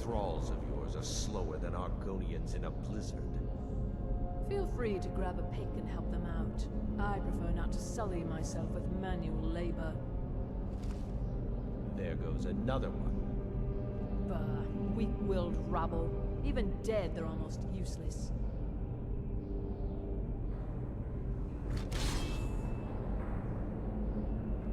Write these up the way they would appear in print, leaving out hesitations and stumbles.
thralls of yours are slower than Argonians in a blizzard. Feel free to grab a pick and help them out. I prefer not to sully myself with manual labor. There goes another one. Bah, weak-willed rabble. Even dead, they're almost useless.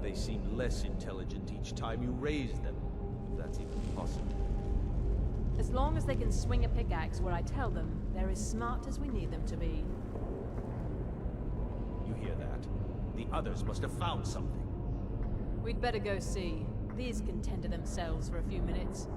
They seem less intelligent each time you raise them, if that's even possible. As long as they can swing a pickaxe where I tell them, they're as smart as we need them to be. You hear that? The others must have found something. We'd better go see. These can tend to themselves for a few minutes.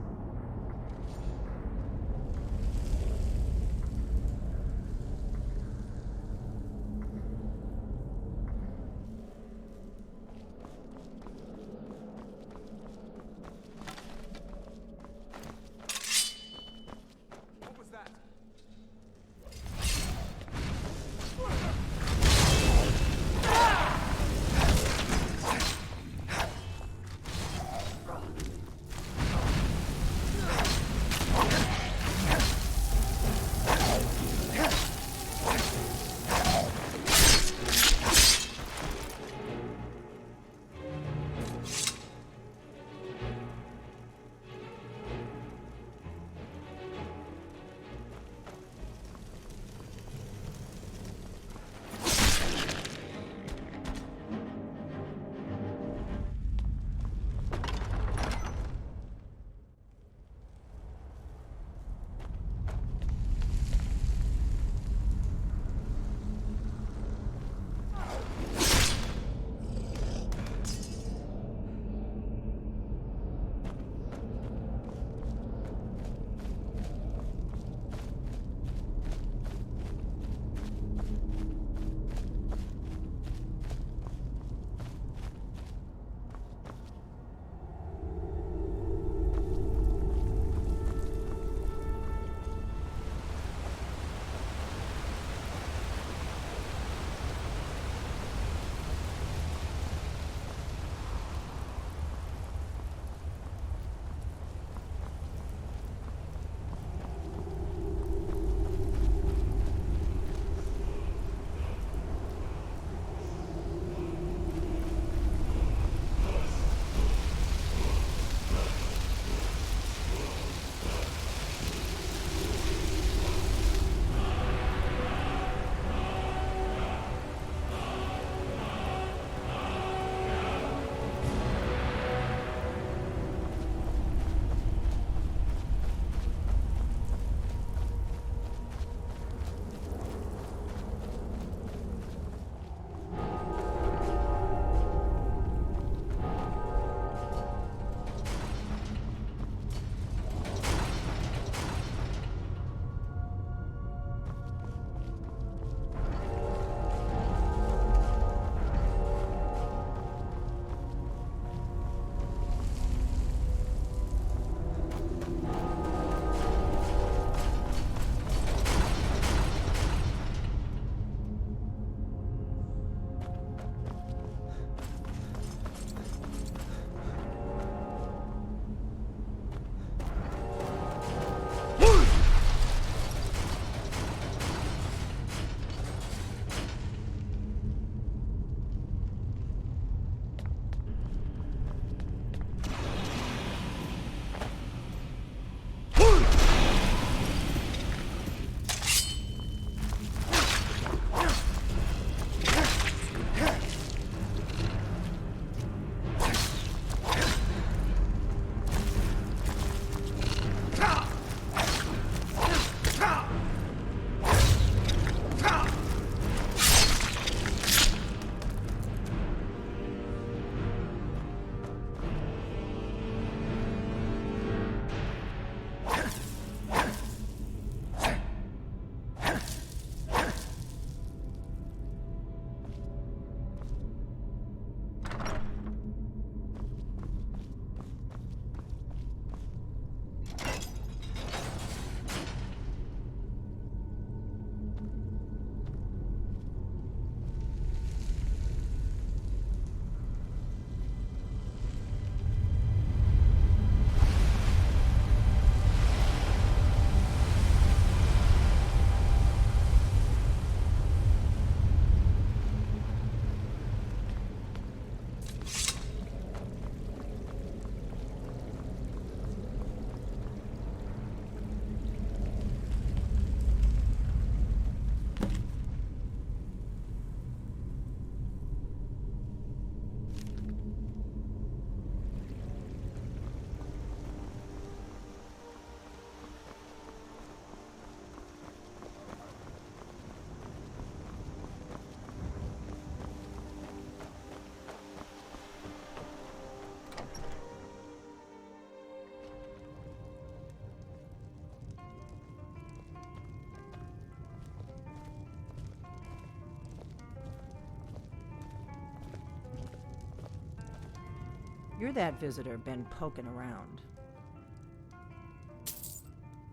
You're that visitor been poking around.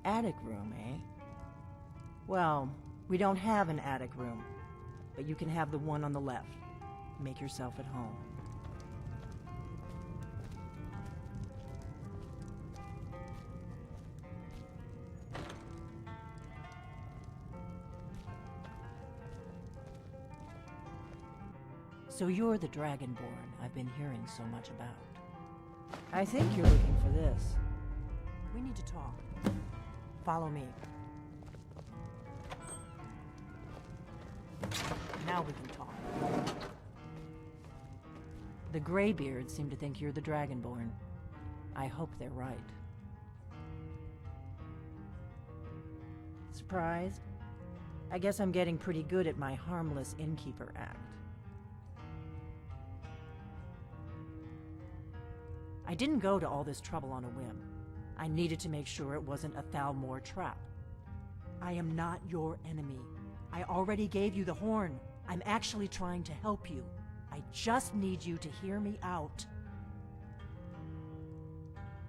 Attic room, eh? Well, we don't have an attic room, but you can have the one on the left. Make yourself at home. So you're the Dragonborn I've been hearing so much about. I think you're looking for this. We need to talk. Follow me. Now we can talk. The Greybeards seem to think you're the Dragonborn. I hope they're right. Surprised? I guess I'm getting pretty good at my harmless innkeeper act. I didn't go to all this trouble on a whim. I needed to make sure it wasn't a Thalmor trap. I am not your enemy. I already gave you the horn. I'm actually trying to help you. I just need you to hear me out.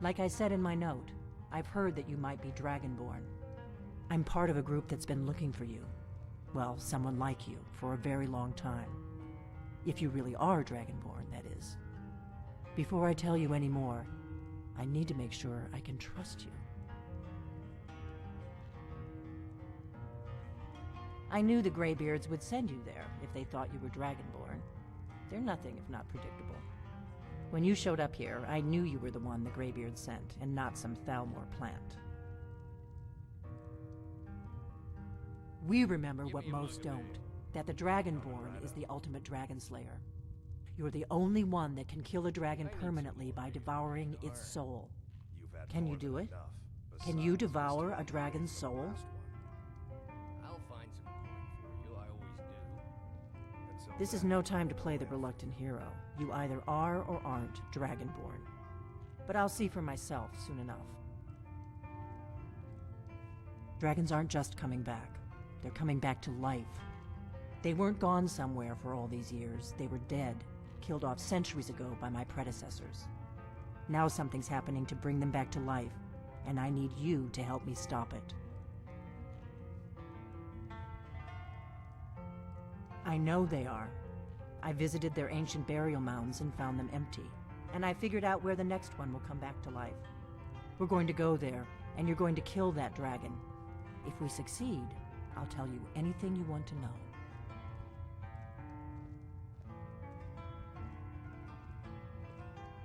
Like I said in my note, I've heard that you might be Dragonborn. I'm part of a group that's been looking for you. Well, someone like you, for a very long time. If you really are Dragonborn, that is. Before I tell you any more, I need to make sure I can trust you. I knew the Greybeards would send you there if they thought you were Dragonborn. They're nothing if not predictable. When you showed up here, I knew you were the one the Greybeards sent, and not some Thalmor plant. We remember what most don't, that the Dragonborn is the ultimate Dragonslayer. You're the only one that can kill a dragon permanently by devouring its soul. Can you do it? Can you devour a dragon's soul? I'll find some coin for you, I always do. This is no time to play the reluctant hero. You either are or aren't Dragonborn. But I'll see for myself soon enough. Dragons aren't just coming back. They're coming back to life. They weren't gone somewhere for all these years. They were dead, killed off centuries ago by my predecessors. Now something's happening to bring them back to life, and I need you to help me stop it. I know they are. I visited their ancient burial mounds and found them empty, and I figured out where the next one will come back to life. We're going to go there, and you're going to kill that dragon. If we succeed, I'll tell you anything you want to know.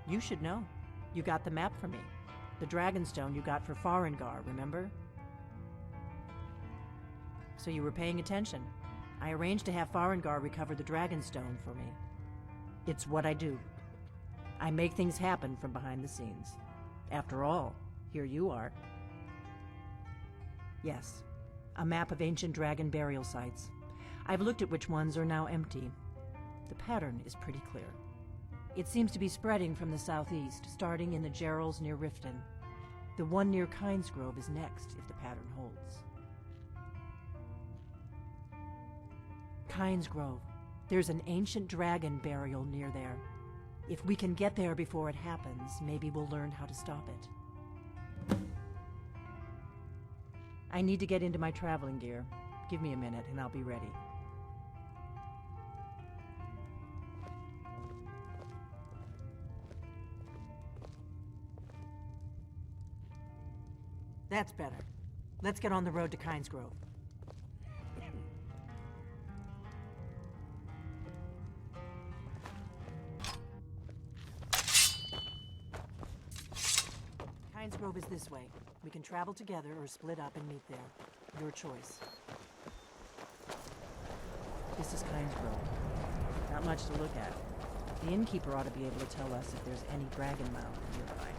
You should know. You got the map for me. The Dragonstone you got for Farengar, remember? So you were paying attention. I arranged to have Farengar recover the Dragonstone for me. It's what I do. I make things happen from behind the scenes. After all, here you are. Yes, a map of ancient dragon burial sites. I've looked at which ones are now empty. The pattern is pretty clear. It seems to be spreading from the southeast, starting in the Gerals near Riften. The one near Kinesgrove is next, if the pattern holds. Kinesgrove. There's an ancient dragon burial near there. If we can get there before it happens, maybe we'll learn how to stop it. I need to get into my traveling gear. Give me a minute and I'll be ready. That's better. Let's get on the road to Kinesgrove. Kinesgrove is this way. We can travel together or split up and meet there. Your choice. This is Kinesgrove. Not much to look at. The innkeeper ought to be able to tell us if there's any dragon mound nearby.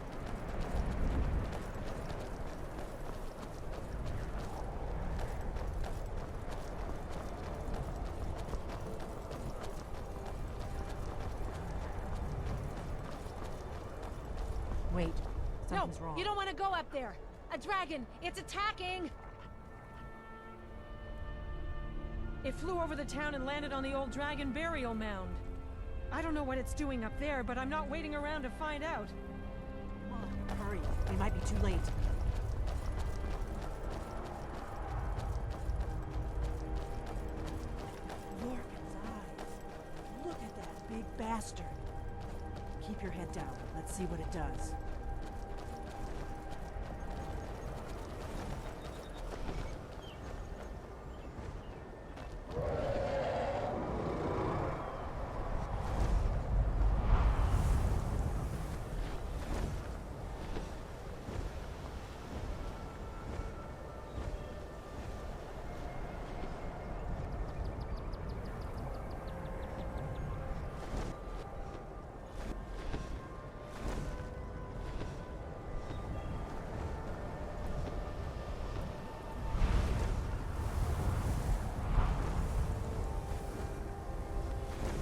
Wait, something's wrong. You don't want to go up there. A dragon! It's attacking! It flew over the town and landed on the old dragon burial mound. I don't know what it's doing up there, but I'm not waiting around to find out. Come on, hurry. We might be too late. Lorcan's eyes. Look at that big bastard. Keep your head down. Let's see what it does.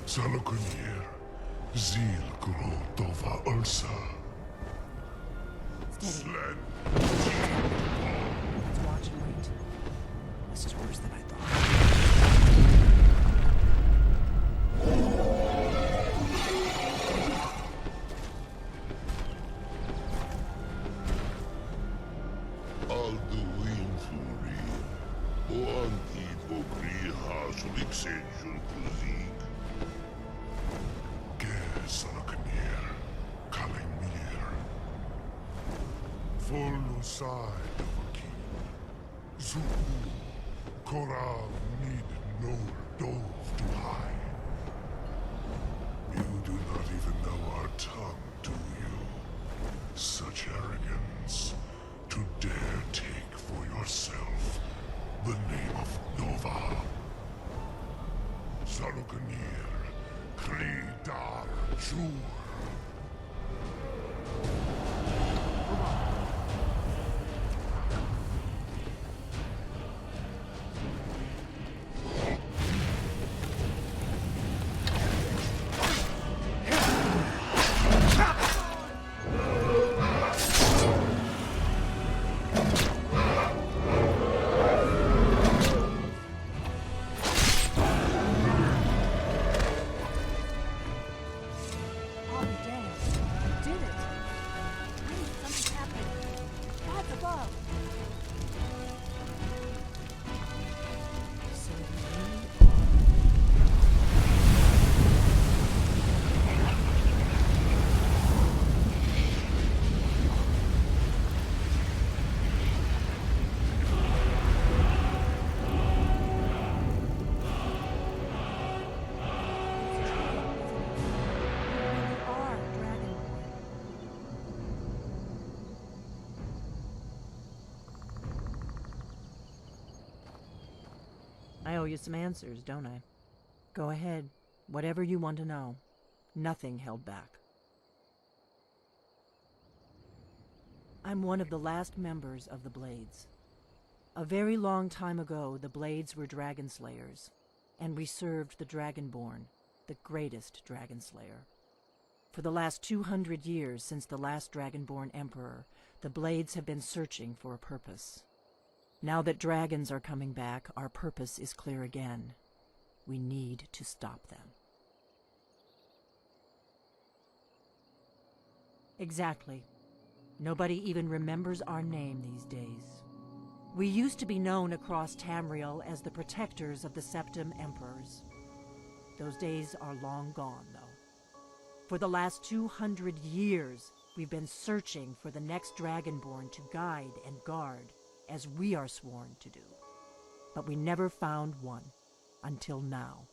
Salokunir, Zil Gro Dova Ursa. Steady. Sled. Let's watch and wait. This is worse than I thought. Alduin Furi. Oantid Ogriha Suliksenjun Kuzik. Ger Salokunir. Kalimir. Volusai Dovaki. Zuku. Korav Nid Nor Dov to high. You do not even know our tongue, do you? Such arrogance. To dare take for yourself the name of Nova. Salokunir. Kri Dar Jur. Oh, damn. You did it. Wait, something's happening. That's above. So you are Dragonborn. I owe you some answers, don't I? Go ahead. Whatever you want to know. Nothing held back. I'm one of the last members of the Blades. A very long time ago, the Blades were Dragonslayers, and we served the Dragonborn, the greatest Dragonslayer. For the last 200 years since the last Dragonborn Emperor, the Blades have been searching for a purpose. Now that dragons are coming back, our purpose is clear again. We need to stop them. Exactly. Nobody even remembers our name these days. We used to be known across Tamriel as the protectors of the Septim Emperors. Those days are long gone, though. For the last 200 years, we've been searching for the next Dragonborn to guide and guard, as we are sworn to do. But we never found one, until now.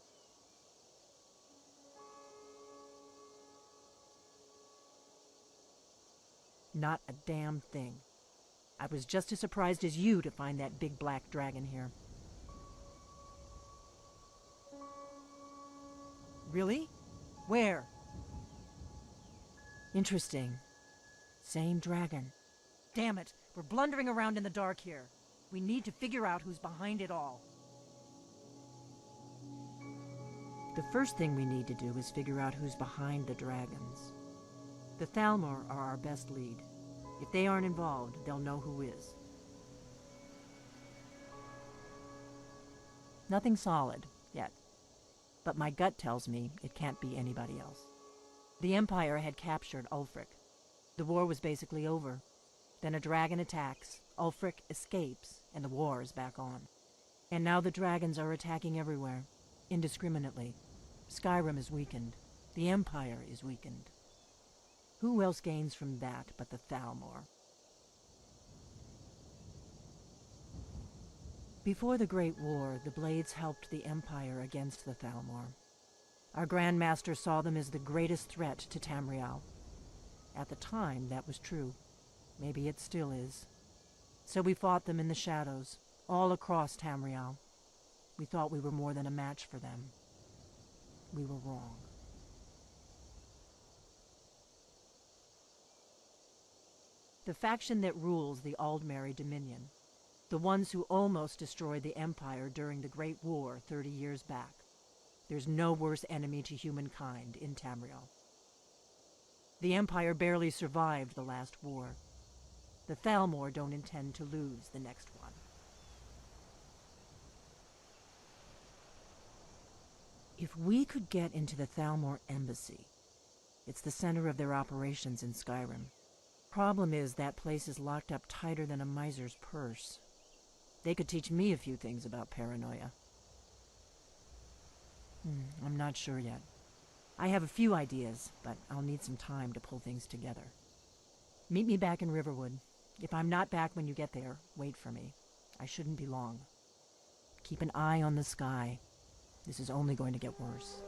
Not a damn thing. I was just as surprised as you to find that big black dragon here. Really? Where? Interesting. Same dragon. Damn it, we're blundering around in the dark here. We need to figure out who's behind it all. The first thing we need to do is figure out who's behind the dragons. The Thalmor are our best lead. If they aren't involved, they'll know who is. Nothing solid, yet. but my gut tells me it can't be anybody else. The Empire had captured Ulfric. The war was basically over. Then a dragon attacks, Ulfric escapes, and the war is back on. And now the dragons are attacking everywhere, indiscriminately. Skyrim is weakened. The Empire is weakened. Who else gains from that but the Thalmor? Before the Great War, the Blades helped the Empire against the Thalmor. Our Grand Master saw them as the greatest threat to Tamriel. At the time, that was true. Maybe it still is. So we fought them in the shadows, all across Tamriel. We thought we were more than a match for them. We were wrong. The faction that rules the Aldmeri Dominion, the ones who almost destroyed the Empire during the Great War 30 years back. There's no worse enemy to humankind in Tamriel. The Empire barely survived the last war. The Thalmor don't intend to lose the next one. If we could get into the Thalmor embassy, it's the center of their operations in Skyrim. Problem is, that place is locked up tighter than a miser's purse. They could teach me a few things about paranoia. I'm not sure yet. I have a few ideas, but I'll need some time to pull things together. Meet me back in Riverwood. If I'm not back when you get there, wait for me. I shouldn't be long. Keep an eye on the sky. This is only going to get worse.